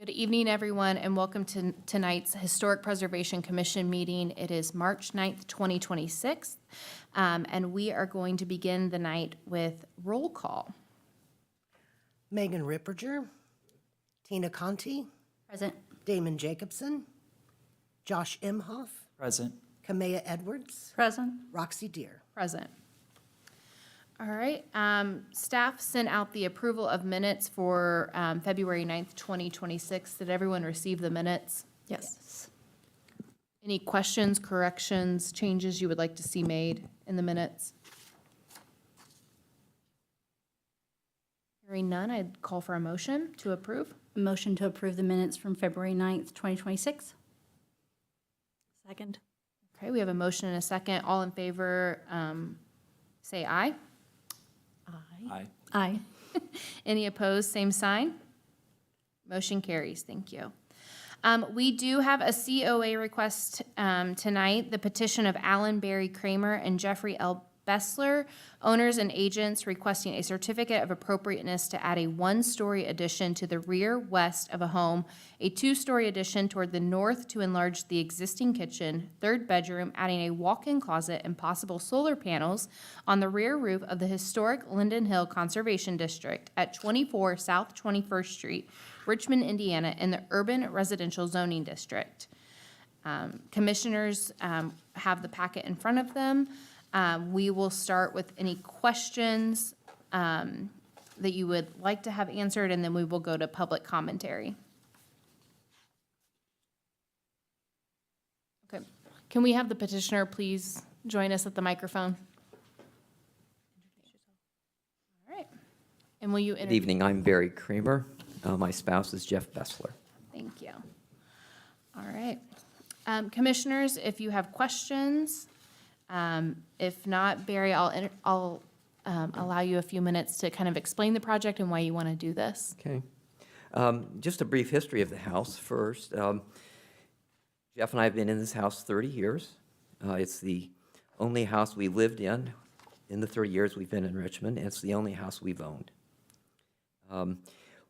Good evening, everyone, and welcome to tonight's Historic Preservation Commission meeting. It is March 9th, 2026, and we are going to begin the night with roll call. Megan Ripperger, Tina Conti, Present. Damon Jacobson, Josh Imhoff, Present. Kamea Edwards, Present. Roxy Deer. Present. All right, staff sent out the approval of minutes for February 9th, 2026. Did everyone receive the minutes? Yes. Any questions, corrections, changes you would like to see made in the minutes? Hearing none, I'd call for a motion to approve. Motion to approve the minutes from February 9th, 2026. Second. Okay, we have a motion and a second. All in favor, say aye. Aye. Aye. Any opposed, same sign. Motion carries. Thank you. We do have a COA request tonight, the petition of Alan Barry Kramer and Jeffrey L. Bessler, owners and agents, requesting a certificate of appropriateness to add a one-story addition to the rear west of a home, a two-story addition toward the north to enlarge the existing kitchen, third bedroom, adding a walk-in closet and possible solar panels on the rear roof of the historic Linden Hill Conservation District at 24 South 21st Street, Richmond, Indiana, in the Urban Residential Zoning District. Commissioners have the packet in front of them. We will start with any questions that you would like to have answered, and then we will go to public commentary. Okay. Can we have the petitioner please join us at the microphone? All right. And will you Good evening, I'm Barry Kramer. My spouse is Jeff Bessler. Thank you. All right. Commissioners, if you have questions, if not, Barry, I'll allow you a few minutes to kind of explain the project and why you want to do this. Okay. Just a brief history of the house first. Jeff and I have been in this house 30 years. It's the only house we lived in the 30 years we've been in Richmond, and it's the only house we've owned.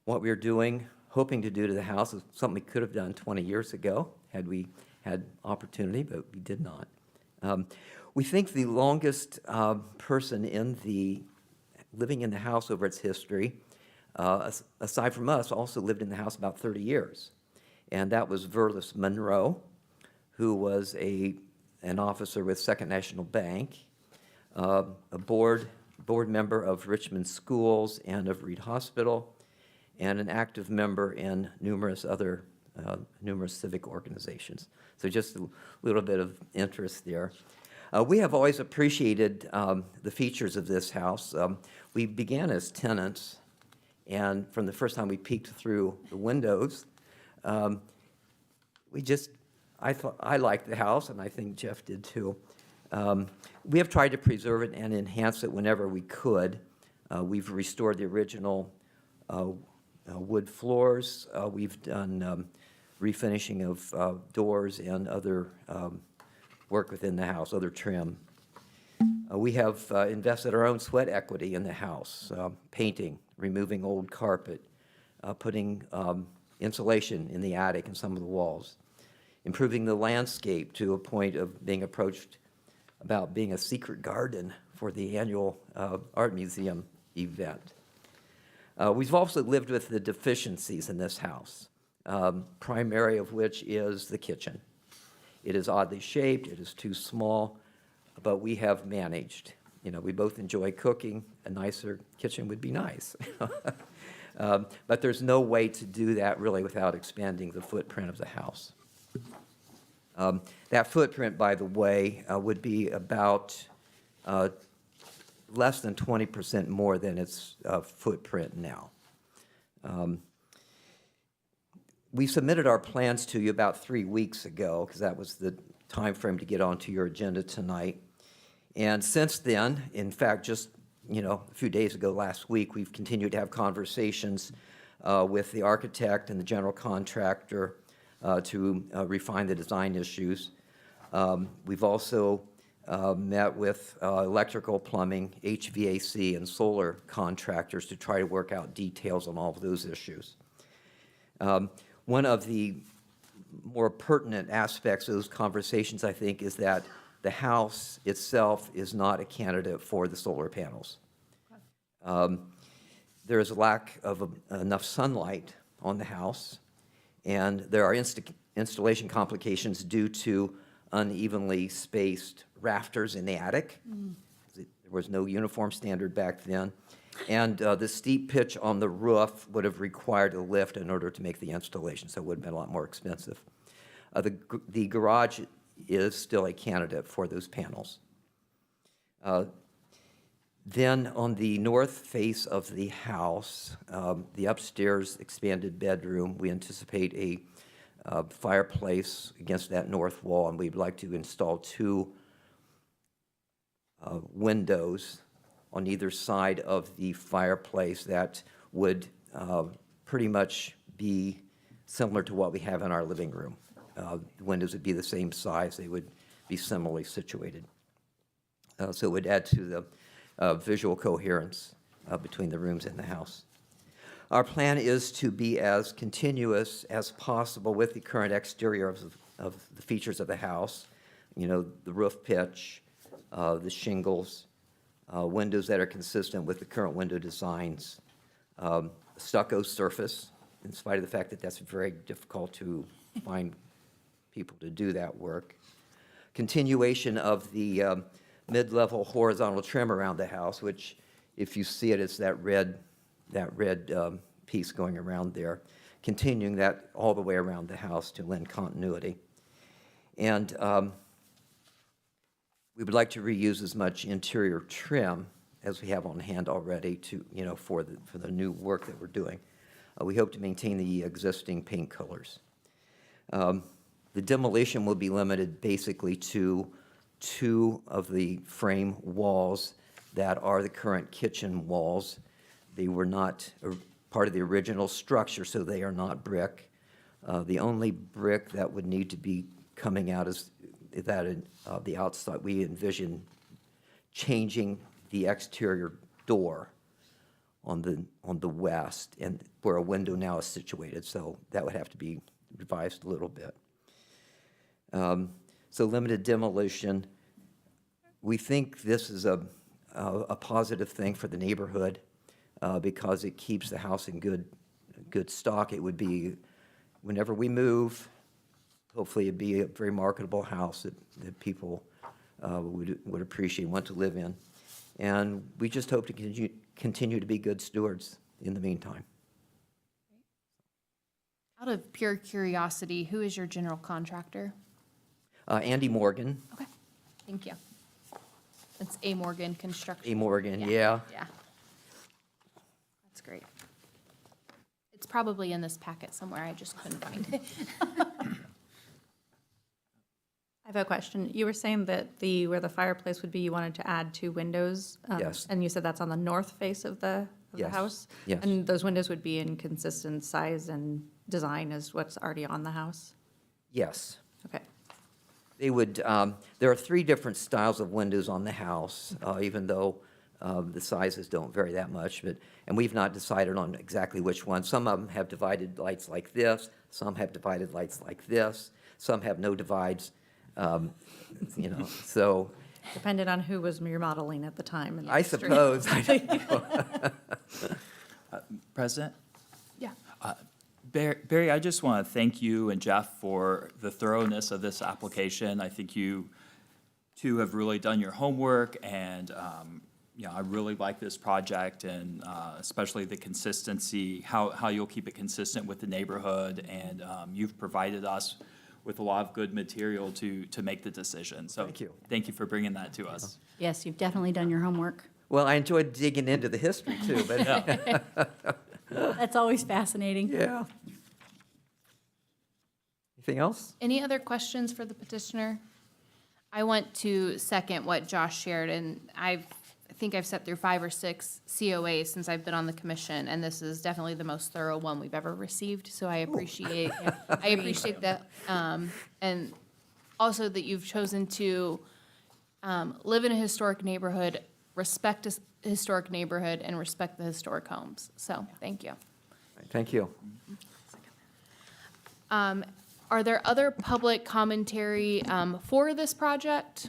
What we're doing, hoping to do to the house is something we could have done 20 years ago had we had opportunity, but we did not. We think the longest person living in the house over its history, aside from us, also lived in the house about 30 years. And that was Verlis Monroe, who was an officer with Second National Bank, a board member of Richmond Schools and of Reed Hospital, and an active member in numerous civic organizations. So just a little bit of interest there. We have always appreciated the features of this house. We began as tenants, and from the first time we peeked through the windows, I liked the house, and I think Jeff did too. We have tried to preserve it and enhance it whenever we could. We've restored the original wood floors. We've done refinishing of doors and other work within the house, other trim. We have invested our own sweat equity in the house, painting, removing old carpet, putting insulation in the attic and some of the walls, improving the landscape to a point of being approached about being a secret garden for the annual art museum event. We've also lived with the deficiencies in this house, primary of which is the kitchen. It is oddly shaped, it is too small, but we have managed. You know, we both enjoy cooking. A nicer kitchen would be nice. But there's no way to do that really without expanding the footprint of the house. That footprint, by the way, would be about less than 20% more than its footprint now. We submitted our plans to you about 3 weeks ago, because that was the time frame to get onto your agenda tonight. And since then, in fact, just a few days ago, last week, we've continued to have conversations with the architect and the general contractor to refine the design issues. We've also met with electrical, plumbing, HVAC, and solar contractors to try to work out details on all of those issues. One of the more pertinent aspects of those conversations, I think, is that the house itself is not a candidate for the solar panels. There is a lack of enough sunlight on the house, and there are installation complications due to unevenly spaced rafters in the attic. There was no uniform standard back then. And the steep pitch on the roof would have required a lift in order to make the installation, so it would have been a lot more expensive. The garage is still a candidate for those panels. Then on the north face of the house, the upstairs expanded bedroom, we anticipate a fireplace against that north wall, and we'd like to install 2 windows on either side of the fireplace that would pretty much be similar to what we have in our living room. The windows would be the same size. They would be similarly situated. So it would add to the visual coherence between the rooms in the house. Our plan is to be as continuous as possible with the current exterior of the features of the house. You know, the roof pitch, the shingles, windows that are consistent with the current window designs, stucco surface, in spite of the fact that that's very difficult to find people to do that work. Continuation of the mid-level horizontal trim around the house, which, if you see it, it's that red piece going around there, continuing that all the way around the house to lend continuity. And we would like to reuse as much interior trim as we have on hand already to, for the new work that we're doing. We hope to maintain the existing paint colors. The demolition will be limited basically to 2 of the frame walls that are the current kitchen walls. They were not part of the original structure, so they are not brick. The only brick that would need to be coming out is that the outside. We envision changing the exterior door on the west, and where a window now is situated, so that would have to be revised a little bit. So limited demolition. We think this is a positive thing for the neighborhood because it keeps the house in good stock. It would be, whenever we move, hopefully it'd be a very marketable house that people would appreciate, want to live in. And we just hope to continue to be good stewards in the meantime. Out of pure curiosity, who is your general contractor? Andy Morgan. Okay, thank you. It's A. Morgan Construction. A. Morgan, yeah. Yeah. That's great. It's probably in this packet somewhere, I just couldn't find it. I have a question. You were saying that where the fireplace would be, you wanted to add 2 windows? Yes. And you said that's on the north face of the Yes. house? Yes. And those windows would be in consistent size and design as what's already on the house? Yes. Okay. They would, there are 3 different styles of windows on the house, even though the sizes don't vary that much. And we've not decided on exactly which one. Some of them have divided lights like this. Some have divided lights like this. Some have no divides. So Depended on who was remodeling at the time. in the I district. suppose. President? Yeah. Barry, I just want to thank you and Jeff for the thoroughness of this application. I think you two have really done your homework, and I really like this project, and especially the consistency, how you'll keep it consistent with the neighborhood, and you've provided us with a lot of good material to make the decision. So Thank you. Thank you for bringing that to us. Yes, you've definitely done your homework. Well, I enjoyed digging into the history too, but That's always fascinating. yeah. Anything else? Any other questions for the petitioner? I want to second what Josh shared, and I think I've sat through 5 or 6 COAs since I've been on the commission, and this is definitely the most thorough one we've ever received, so I appreciate, that. And also that you've chosen to live in a historic neighborhood, respect a historic neighborhood, and respect the historic homes. So, thank you. Thank you. Are there other public commentary for this project?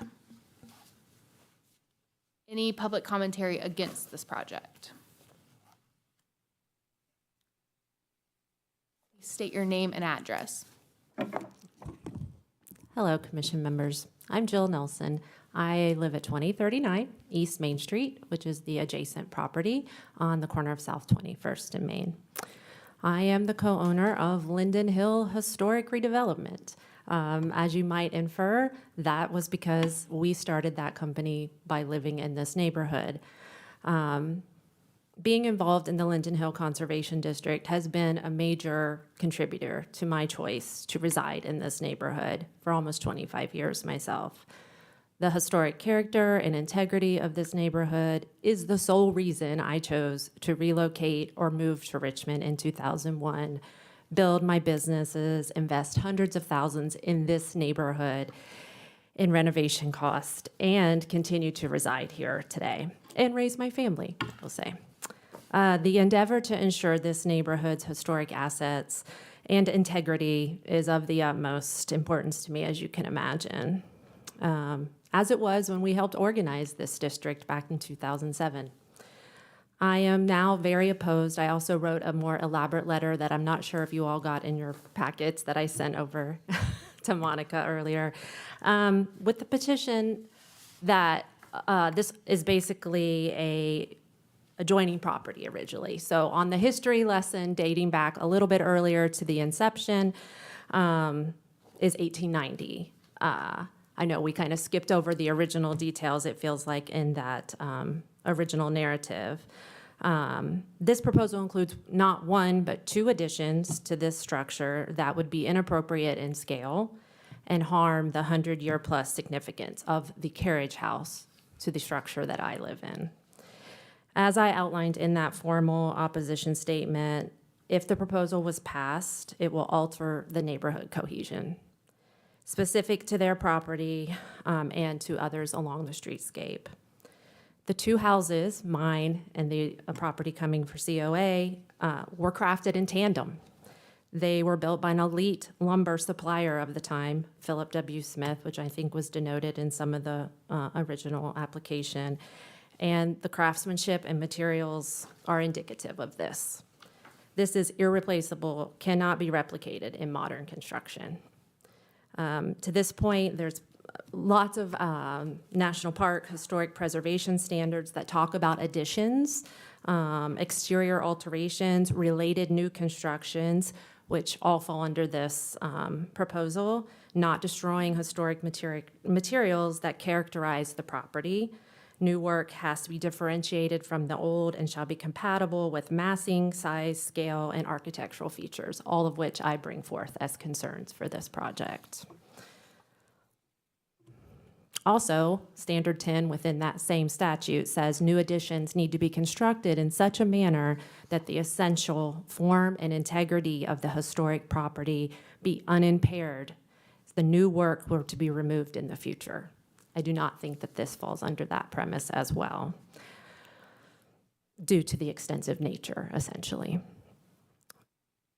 Any public commentary against this project? Please state your name and address. Hello, Commission members. I'm Jill Nelson. I live at 2039 East Main Street, which is the adjacent property on the corner of South 21st and Main. I am the co-owner of Linden Hill Historic Redevelopment. As you might infer, that was because we started that company by living in this neighborhood. Being involved in the Linden Hill Conservation District has been a major contributor to my choice to reside in this neighborhood for almost 25 years myself. The historic character and integrity of this neighborhood is the sole reason I chose to relocate or move to Richmond in 2001, build my businesses, invest hundreds of thousands in this neighborhood in renovation cost, and continue to reside here today and raise my family, we'll say. The endeavor to ensure this neighborhood's historic assets and integrity is of the utmost importance to me, as you can imagine, as it was when we helped organize this district back in 2007. I am now very opposed. I also wrote a more elaborate letter that I'm not sure if you all got in your packets that I sent over to Monica earlier, with the petition that this is basically a adjoining property originally. So on the history lesson dating back a little bit earlier to the inception is 1890. I know we kind of skipped over the original details, it feels like, in that original narrative. This proposal includes not one, but two additions to this structure that would be inappropriate in scale and harm the 100-year-plus significance of the carriage house to the structure that I live in. As I outlined in that formal opposition statement, if the proposal was passed, it will alter the neighborhood cohesion, specific to their property and to others along the streetscape. The two houses, mine and the property coming for COA, were crafted in tandem. They were built by an elite lumber supplier of the time, Philip W. Smith, which I think was denoted in some of the original application. And the craftsmanship and materials are indicative of this. This is irreplaceable, cannot be replicated in modern construction. To this point, there's lots of national park historic preservation standards that talk about additions, exterior alterations, related new constructions, which all fall under this proposal, not destroying historic materials that characterize the property. New work has to be differentiated from the old and shall be compatible with massing, size, scale, and architectural features, all of which I bring forth as concerns for this project. Also, Standard 10 within that same statute says new additions need to be constructed in such a manner that the essential form and integrity of the historic property be unimpaired if the new work were to be removed in the future. I do not think that this falls under that premise as well, due to the extensive nature, essentially.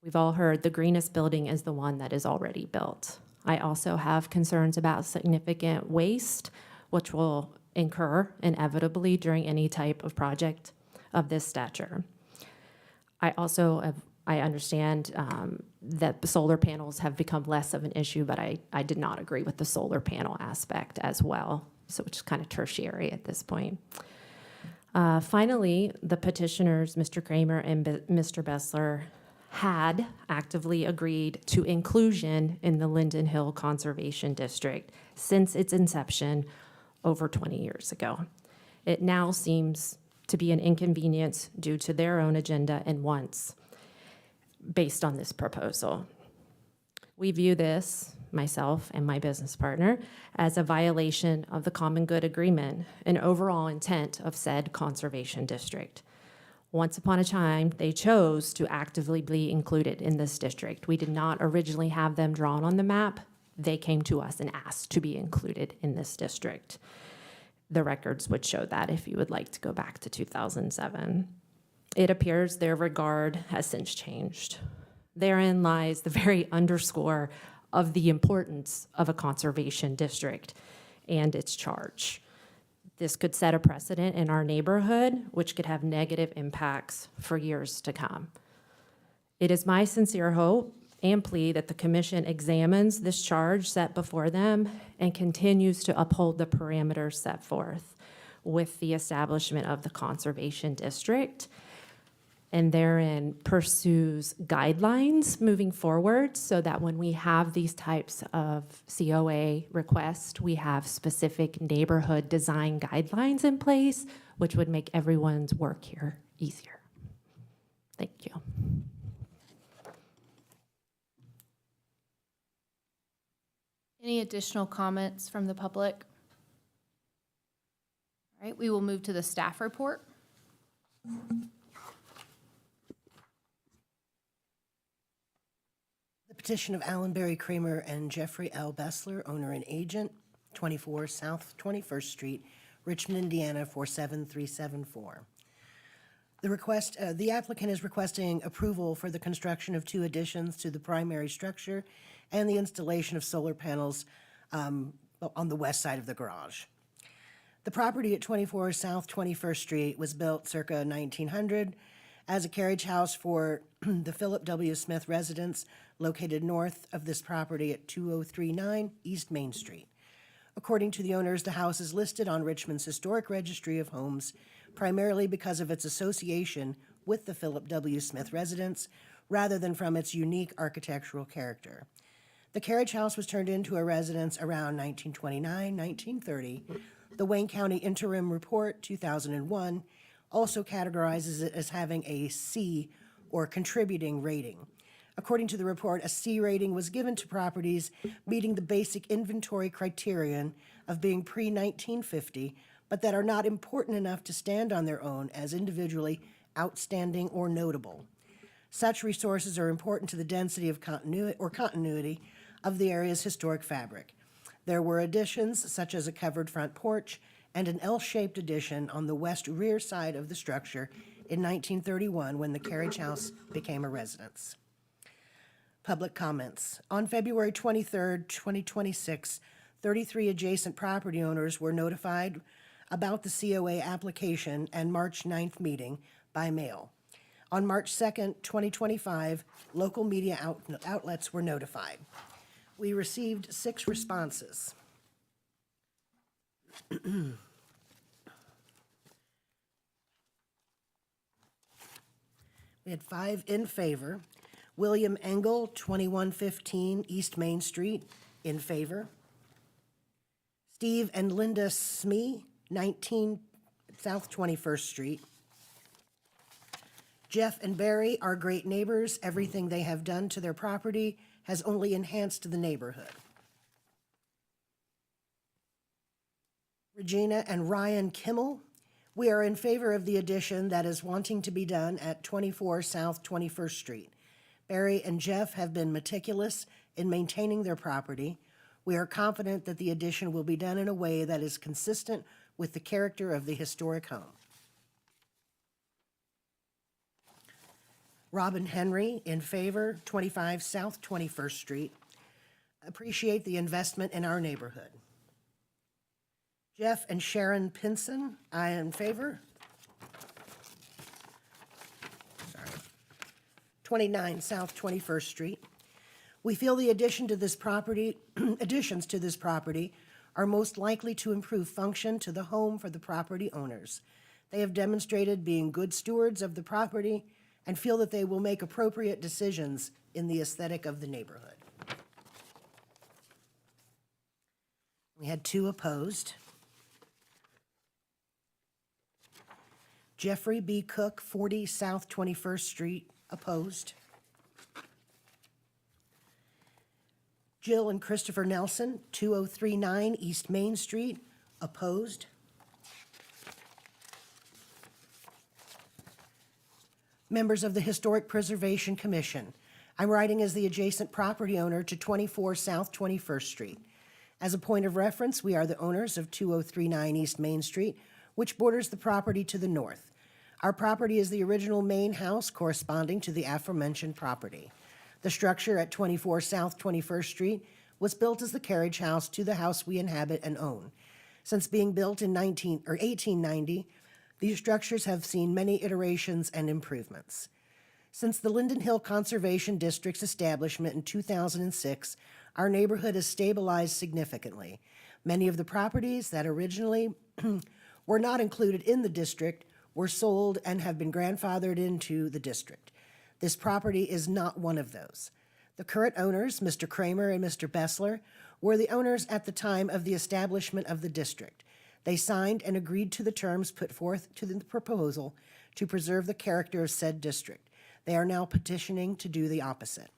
We've all heard the greenest building is the one that is already built. I also have concerns about significant waste, which will incur inevitably during any type of project of this stature. I understand that the solar panels have become less of an issue, but I did not agree with the solar panel aspect as well, so which is kind of tertiary at this point. Finally, the petitioners, Mr. Kramer and Mr. Bessler, had actively agreed to inclusion in the Linden Hill Conservation District since its inception over 20 years ago. It now seems to be an inconvenience due to their own agenda and wants based on this proposal. We view this, myself and my business partner, as a violation of the common good agreement and overall intent of said conservation district. Once upon a time, they chose to actively be included in this district. We did not originally have them drawn on the map. They came to us and asked to be included in this district. The records would show that if you would like to go back to 2007. It appears their regard has since changed. Therein lies the very underscore of the importance of a conservation district and its charge. This could set a precedent in our neighborhood, which could have negative impacts for years to come. It is my sincere hope and plea that the commission examines this charge set before them and continues to uphold the parameters set forth with the establishment of the conservation district, and therein pursues guidelines moving forward so that when we have these types of COA requests, we have specific neighborhood design guidelines in place, which would make everyone's work here easier. Thank you. Any additional comments from the public? All right, we will move to the staff report. The petition of Alan Barry Kramer and Jeffrey L. Bessler, owner and agent, 24 South 21st Street, Richmond, Indiana, 47374. The applicant is requesting approval for the construction of 2 additions to the primary structure and the installation of solar panels on the west side of the garage. The property at 24 South 21st Street was built circa 1900 as a carriage house for the Philip W. Smith residence located north of this property at 2039 East Main Street. According to the owners, the house is listed on Richmond's Historic Registry of Homes primarily because of its association with the Philip W. Smith residence rather than from its unique architectural character. The carriage house was turned into a residence around 1929-1930. The Wayne County Interim Report 2001 also categorizes it as having a C, or contributing rating. According to the report, a C rating was given to properties meeting the basic inventory criterion of being pre-1950, but that are not important enough to stand on their own as individually outstanding or notable. Such resources are important to the density of continuity of the area's historic fabric. There were additions such as a covered front porch and an L-shaped addition on the west rear side of the structure in 1931 when the carriage house became a residence. Public comments. On February 23, 2026, 33 adjacent property owners were notified about the COA application and March 9th meeting by mail. On March 2nd, 2025, local media outlets were notified. We received 6 responses. We had 5 in favor. William Engel, 2115 East Main Street, in favor. Steve and Linda Smee, 19 South 21st Street. Jeff and Barry are great neighbors. Everything they have done to their property has only enhanced the neighborhood. Regina and Ryan Kimmel, we are in favor of the addition that is wanting to be done at 24 South 21st Street. Barry and Jeff have been meticulous in maintaining their property. We are confident that the addition will be done in a way that is consistent with the character of the historic home. Robin Henry, in favor, 25 South 21st Street. Appreciate the investment in our neighborhood. Jeff and Sharon Pinson, I in favor. 29 South 21st Street. We feel the additions to this property are most likely to improve function to the home for the property owners. They have demonstrated being good stewards of the property and feel that they will make appropriate decisions in the aesthetic of the neighborhood. We had 2 opposed. Jeffrey B. Cook, 40 South 21st Street, opposed. Jill and Christopher Nelson, 2039 East Main Street, opposed. Members of the Historic Preservation Commission, I'm writing as the adjacent property owner to 24 South 21st Street. As a point of reference, we are the owners of 2039 East Main Street, which borders the property to the north. Our property is the original main house corresponding to the aforementioned property. The structure at 24 South 21st Street was built as the carriage house to the house we inhabit and own. Since being built in 1890, these structures have seen many iterations and improvements. Since the Linden Hill Conservation District's establishment in 2006, our neighborhood has stabilized significantly. Many of the properties that originally were not included in the district were sold and have been grandfathered into the district. This property is not one of those. The current owners, Mr. Kramer and Mr. Bessler, were the owners at the time of the establishment of the district. They signed and agreed to the terms put forth to the proposal to preserve the character of said district. They are now petitioning to do the opposite.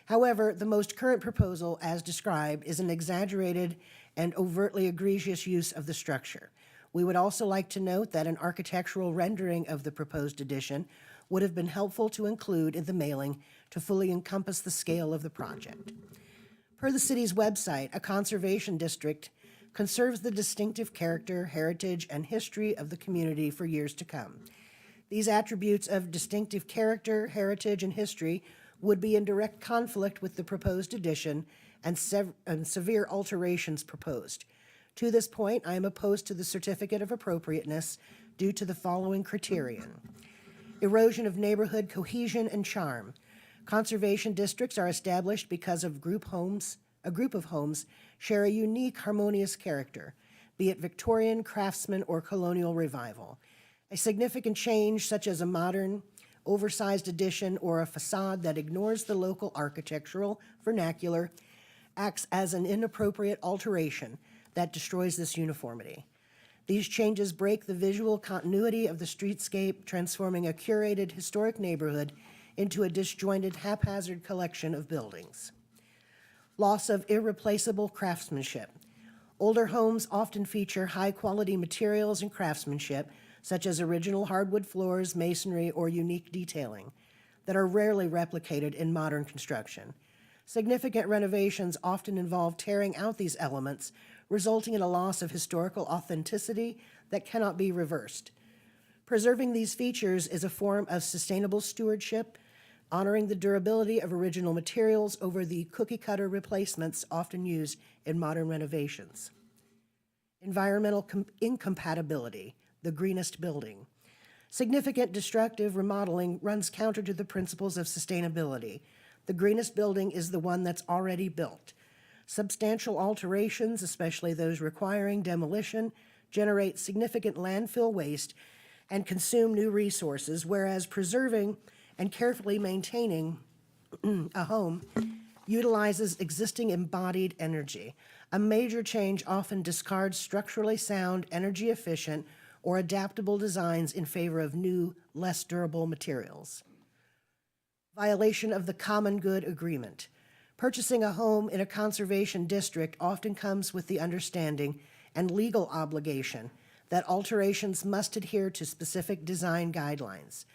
However, the most current proposal, as described, is an exaggerated and overtly egregious use of the structure. We would also like to note that an architectural rendering of the proposed addition would have been helpful to include in the mailing to fully encompass the scale of the project. Per the city's website, a conservation district conserves the distinctive character, heritage, and history of the community for years to come. These attributes of distinctive character, heritage, and history would be in direct conflict with the proposed addition and severe alterations proposed. To this point, I am opposed to the certificate of appropriateness due to the following criterion: erosion of neighborhood cohesion and charm. Conservation districts are established because a group of homes share a unique, harmonious character, be it Victorian, craftsman, or colonial revival. A significant change, such as a modern, oversized addition or a facade that ignores the local architectural vernacular, acts as an inappropriate alteration that destroys this uniformity. These changes break the visual continuity of the streetscape, transforming a curated historic neighborhood into a disjointed, haphazard collection of buildings. Loss of irreplaceable craftsmanship. Older homes often feature high-quality materials and craftsmanship, such as original hardwood floors, masonry, or unique detailing, that are rarely replicated in modern construction. Significant renovations often involve tearing out these elements, resulting in a loss of historical authenticity that cannot be reversed. Preserving these features is a form of sustainable stewardship, honoring the durability of original materials over the cookie-cutter replacements often used in modern renovations. Environmental incompatibility, the greenest building. Significant destructive remodeling runs counter to the principles of sustainability. The greenest building is the one that's already built. Substantial alterations, especially those requiring demolition, generate significant landfill waste and consume new resources, whereas preserving and carefully maintaining a home utilizes existing embodied energy. A major change often discards structurally sound, energy-efficient, or adaptable designs in favor of new, less durable materials. Violation of the common good agreement. Purchasing a home in a conservation district often comes with the understanding and legal obligation that alterations must adhere to specific design guidelines.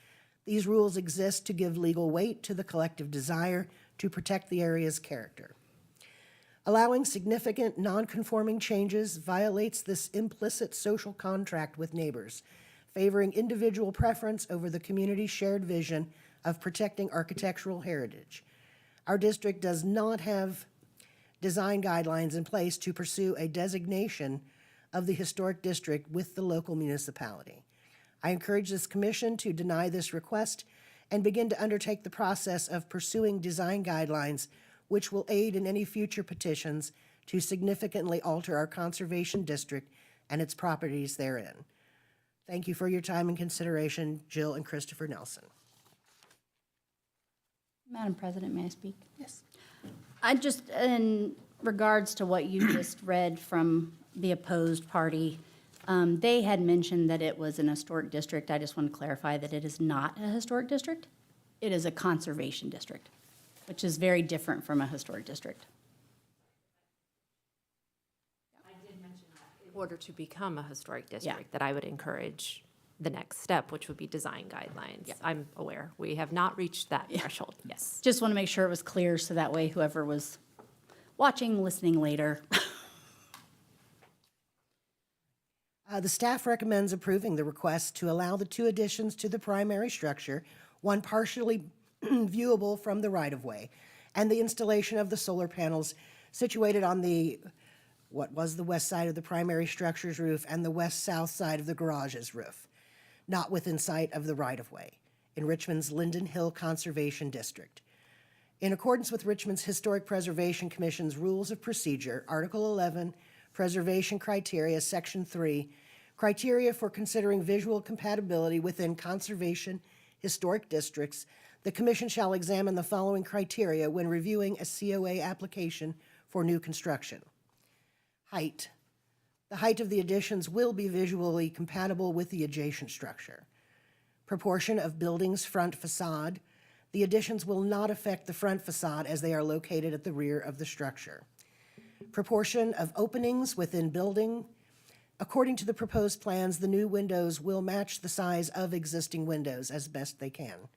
These rules exist to give legal weight to the collective desire to protect the area's character. Allowing significant non-conforming changes violates this implicit social contract with neighbors, favoring individual preference over the community's shared vision of protecting architectural heritage. Our district does not have design guidelines in place to pursue a designation of the historic district with the local municipality. I encourage this commission to deny this request and begin to undertake the process of pursuing design guidelines which will aid in any future petitions to significantly alter our conservation district and its properties therein. Thank you for your time and consideration, Jill and Christopher Nelson. Madam President, may I speak? Yes. I just, in regards to what you just read from the opposed party, they had mentioned that it was an historic district. I just want to clarify that it is not a historic district. It is a conservation district, which is very different from a historic district. In order to become a historic district, that I would encourage the next step, which would be design guidelines. I'm aware. We have not reached that threshold. Yes. Just want to make sure it was clear so that way whoever was watching, listening later. The staff recommends approving the request to allow the two additions to the primary structure, one partially viewable from the right-of-way, and the installation of the solar panels situated on what was the west side of the primary structure's roof and the west-south side of the garage's roof, not within sight of the right-of-way, in Richmond's Linden Hill Conservation District. In accordance with Richmond's Historic Preservation Commission's Rules of Procedure, Article 11, Preservation Criteria, Section 3, criteria for considering visual compatibility within conservation historic districts, the Commission shall examine the following criteria when reviewing a COA application for new construction. Height. The height of the additions will be visually compatible with the adjacent structure. Proportion of building's front facade. The additions will not affect the front facade as they are located at the rear of the structure. Proportion of openings within building. According to the proposed plans, the new windows will match the size of existing windows as best they can.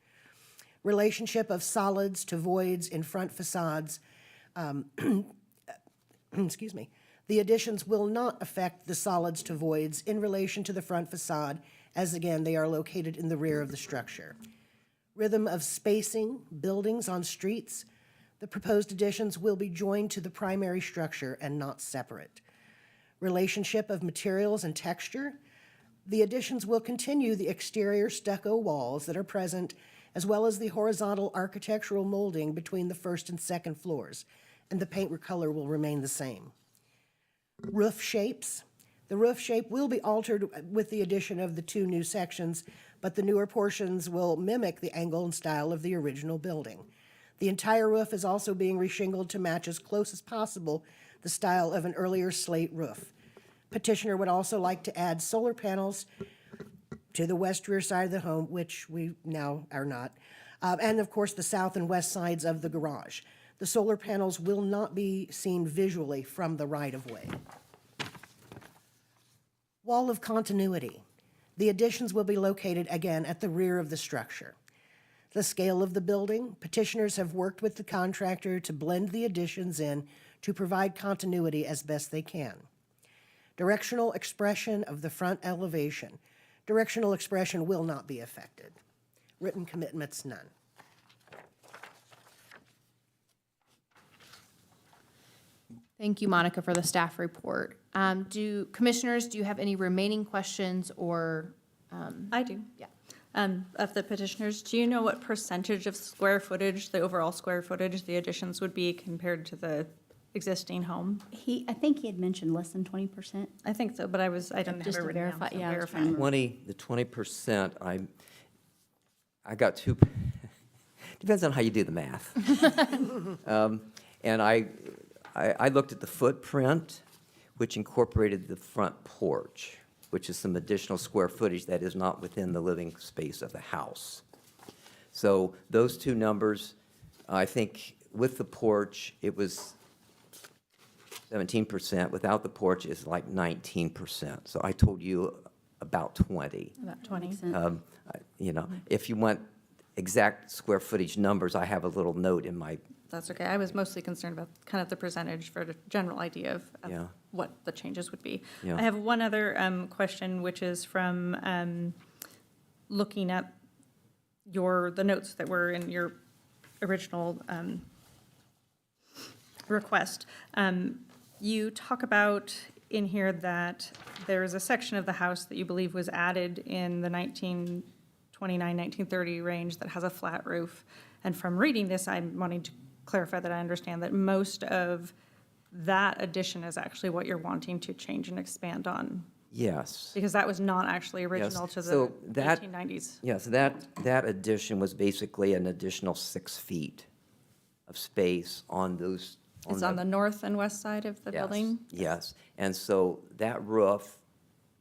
Relationship of solids to voids in front facades. Excuse me. The additions will not affect the solids to voids in relation to the front facade, as again, they are located in the rear of the structure. Rhythm of spacing, buildings on streets. The proposed additions will be joined to the primary structure and not separate. Relationship of materials and texture. The additions will continue the exterior stucco walls that are present, as well as the horizontal architectural molding between the first and second floors, and the paint color will remain the same. Roof shapes. The roof shape will be altered with the addition of the two new sections, but the newer portions will mimic the angle and style of the original building. The entire roof is also being reshingled to match as close as possible the style of an earlier slate roof. Petitioner would also like to add solar panels to the west rear side of the home, which we now are not, and of course the south and west sides of the garage. The solar panels will not be seen visually from the right-of-way. Wall of continuity. The additions will be located again at the rear of the structure. The scale of the building. Petitioners have worked with the contractor to blend the additions in to provide continuity as best they can. Directional expression of the front elevation. Directional expression will not be affected. Written commitments, none. Thank you, Monica, for the staff report. Commissioners, do you have any remaining questions or? I do. Yeah. Of the petitioners, do you know what percentage of square footage, the overall square footage, the additions would be compared to the existing home? I think he had mentioned less than 20%. I think so, but I didn't have Just it to written verify, down. So yeah, I was verify. trying to remember. The 20%, I got two, depends on how you do the math. And I looked at the footprint, which incorporated the front porch, which is some additional square footage that is not within the living space of the house. So those two numbers, I think with the porch, it was 17%. Without the porch, it's like 19%. So I told you about 20. About 20. Makes sense. If you want exact square footage numbers, I have a little note in my, That's okay. I was mostly concerned about kind of the percentage for the general idea of Yeah. what the changes would be. Yeah. I have one other question, which is from looking at the notes that were in your original request. You talk about in here that there is a section of the house that you believe was added in the 1929, 1930 range that has a flat roof. And from reading this, I'm wanting to clarify that I understand that most of that addition is actually what you're wanting to change and expand on, yes. because that was not actually original to the So that- 1890s. Yes, that addition was basically an additional 6 feet of space on those. It's on the north and west side of the Yes, building? Yes, and so that roof,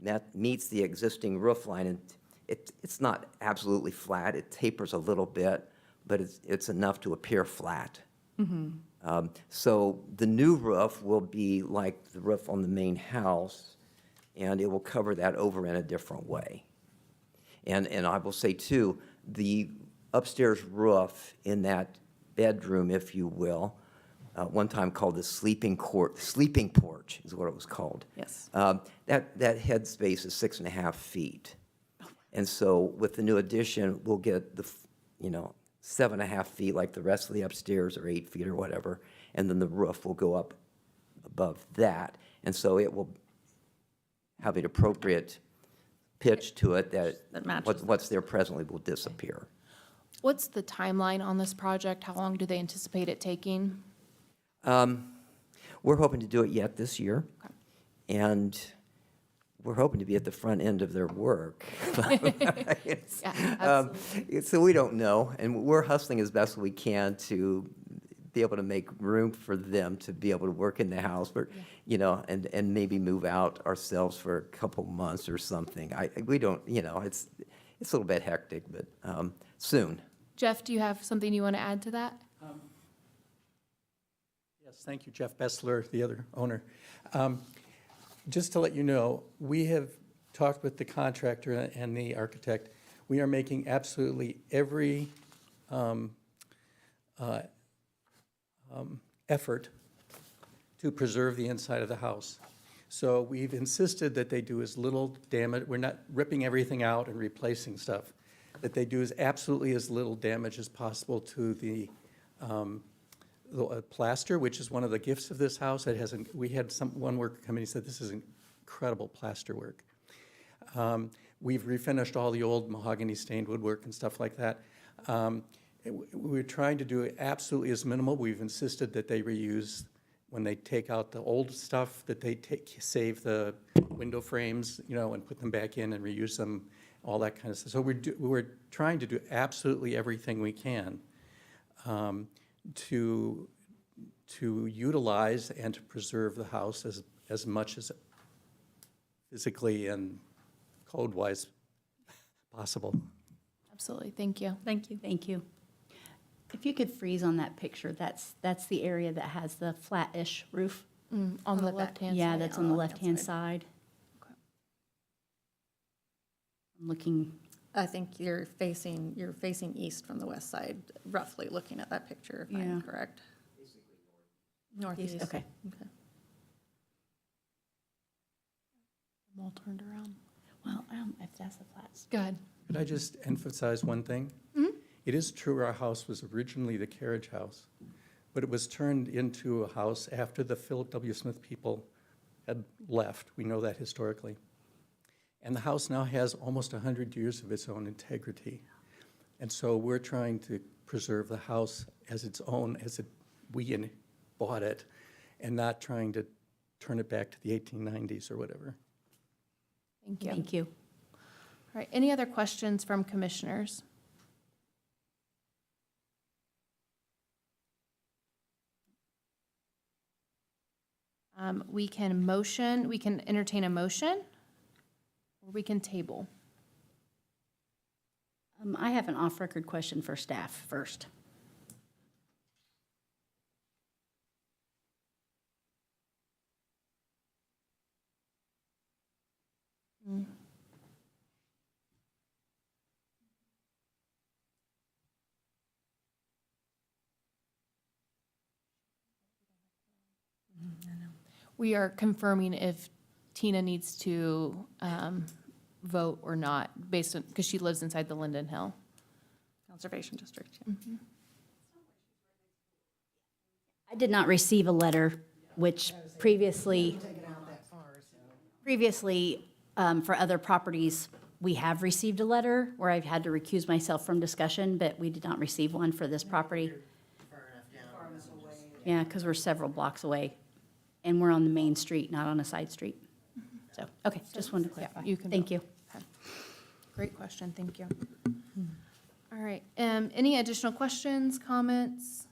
that meets the existing roof line, and it's not absolutely flat, it tapers a little bit, but it's enough to appear flat. So the new roof will be like the roof on the main house, and it will cover that over in a different way. And I will say too, the upstairs roof in that bedroom, if you will, one time called the sleeping porch is what it was called. Yes. That head space is 6.5 feet. And so with the new addition, we'll get 7.5 feet like the rest of the upstairs, or 8 feet or whatever, and then the roof will go up above that. And so it will have an appropriate pitch to it That matches what's there presently will disappear. What's the timeline on this project? How long do they anticipate it taking? We're hoping to do it yet this year, and we're hoping to be at the front end of their work. It's, Yeah, So we don't know, and we're hustling as best we can to be able to make room for them to be able to work in the house, but, and maybe move out ourselves for a couple months or something. We don't, it's a little bit hectic, but soon. Jeff, do you have something you want to add to that? Yes, thank you, Jeff Bessler, the other owner. Just to let you know, we have talked with the contractor and the architect. We are making absolutely every effort to preserve the inside of the house. So we've insisted that they do as little damage, we're not ripping everything out and replacing stuff, that they do absolutely as little damage as possible to the plaster, which is one of the gifts of this house. We had one worker come in, he said, this is incredible plaster work. We've refinished all the old mahogany stained woodwork and stuff like that. We're trying to do it absolutely as minimal. We've insisted that they reuse, when they take out the old stuff, that they save the window frames, and put them back in and reuse them, all that kind of stuff. So we're trying to do absolutely everything we can to utilize and to preserve the house as much as physically and code-wise possible. Absolutely, thank you. Thank you. Thank you. If you could freeze on that picture, that's the area that has the flat-ish roof. On the left-hand side? Yeah, that's on the left-hand side. Okay. I'm looking, I think you're facing east from the west side, roughly looking at that picture, if I'm Yeah. correct. Northeast. okay. I'm all turned around. Well, if that's the flats. Go ahead. Could I just emphasize one thing? It is true our house was originally the carriage house, but it was turned into a house after the Philip W. Smith people had left. We know that historically. And the house now has almost 100 years of its own integrity. And so we're trying to preserve the house as its own, we bought it, and not trying to turn it back to the 1890s or whatever. Thank you. Thank you. All right, any other questions from commissioners? We can entertain a motion, or we can table. I have an off-record question for staff first. We are confirming if Tina needs to vote or not, based on, because she lives inside the Linden Hill. Conservation District, yeah. I did not receive a letter, which previously, for other properties, we have received a letter where I've had to recuse myself from discussion, but we did not receive one for this property. Yeah, because we're several blocks away, and we're on the main street, not on a side street. So, okay, just wanted to clarify. you can Thank you. Okay. Great question, thank you. All right, any additional questions, comments?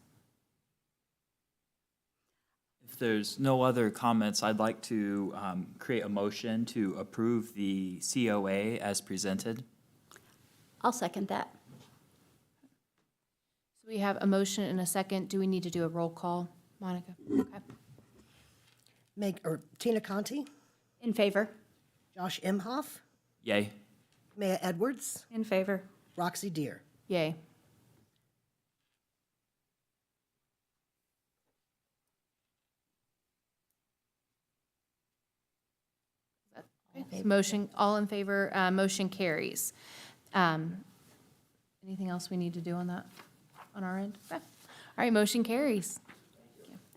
If there's no other comments, I'd like to create a motion to approve the COA as presented. I'll second that. So we have a motion and a second. Do we need to do a roll call, Monica? Okay. Tina Conti, In favor? Josh Imhoff, Yay. Maya Edwards, In favor? Roxy Deer. Yay. Okay, so motion, all in favor, motion carries. Anything else we need to do on that? on our end? Okay. All right, motion carries.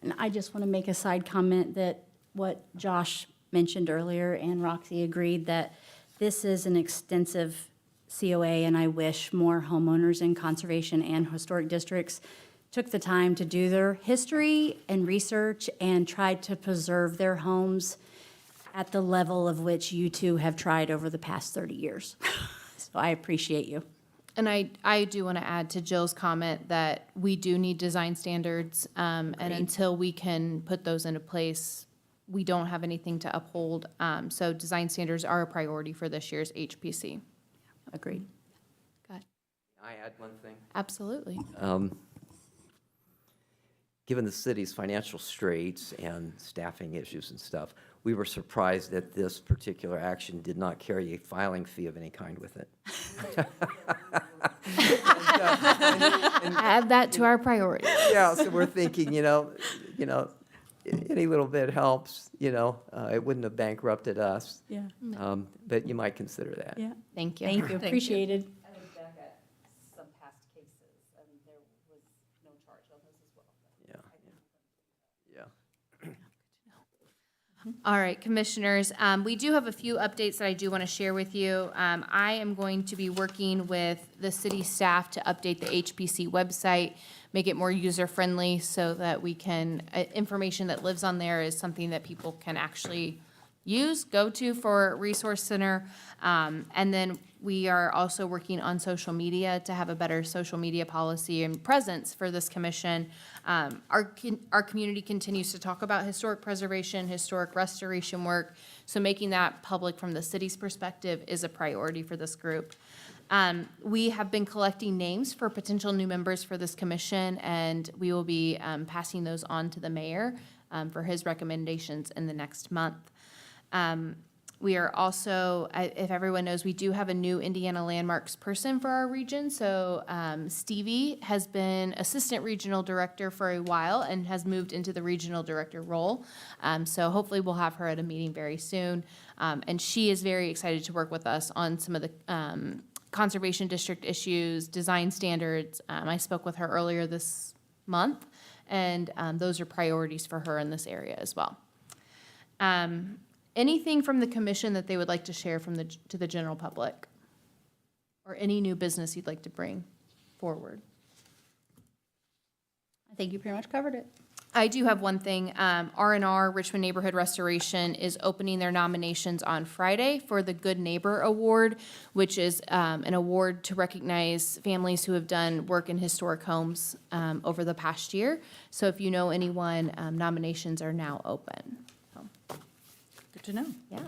And I just want to make a side comment that what Josh mentioned earlier and Roxy agreed that this is an extensive COA, and I wish more homeowners in conservation and historic districts took the time to do their history and research and tried to preserve their homes at the level of which you two have tried over the past 30 years. So I appreciate you. And I do want to add to Jill's comment that we do need design standards, and until we can put those into place, we don't have anything to uphold. So design standards are a priority for this year's HPC. Agreed. Good. Can I add one thing? Absolutely. Given the city's financial straits and staffing issues and stuff, we were surprised that this particular action did not carry a filing fee of any kind with it. Add that to our priority. Yeah, so we're thinking, any little bit helps, it wouldn't have bankrupted us. Yeah. But you might consider that. Yeah. Thank you. Thank you. Appreciated. I think back at some past cases, and there was no charge on this as well. Yeah. All right, commissioners, we do have a few updates that I do want to share with you. I am going to be working with the city staff to update the HPC website, make it more user-friendly so that we can, information that lives on there is something that people can actually use, go to for Resource Center. And then we are also working on social media to have a better social media policy and presence for this commission. Our community continues to talk about historic preservation, historic restoration work, so making that public from the city's perspective is a priority for this group. We have been collecting names for potential new members for this commission, and we will be passing those on to the mayor for his recommendations in the next month. We are also, if everyone knows, we do have a new Indiana landmarks person for our region. So Stevie has been assistant regional director for a while and has moved into the regional director role. So hopefully we'll have her at a meeting very soon. And she is very excited to work with us on some of the conservation district issues, design standards. I spoke with her earlier this month, and those are priorities for her in this area as well. Anything from the commission that they would like to share to the general public? Or any new business you'd like to bring forward? I think you pretty much covered it. I do have one thing. R&R, Richmond Neighborhood Restoration, is opening their nominations on Friday for the Good Neighbor Award, which is an award to recognize families who have done work in historic homes over the past year. So if you know anyone, nominations are now open. Good to know. Yeah.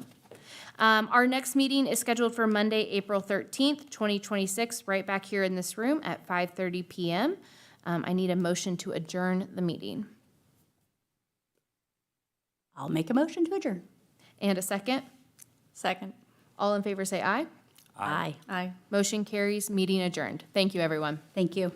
Our next meeting is scheduled for Monday, April 13th, 2026, right back here in this room at 5:30 p.m. I need a motion to adjourn the meeting. I'll make a motion to adjourn. And a second? Second. All in favor say aye. Aye. Aye. Motion carries, meeting adjourned. Thank you, everyone. Thank you.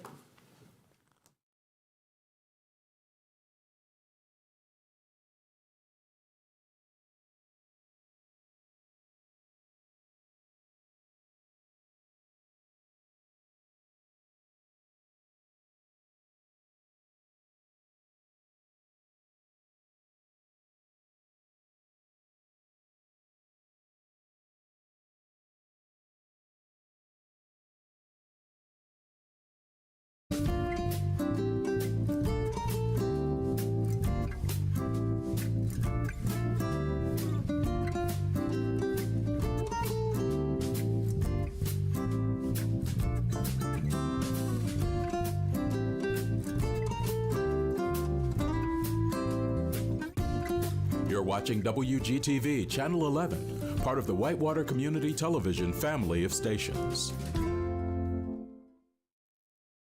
You're watching WGTV Channel 11, part of the Whitewater Community Television family of stations.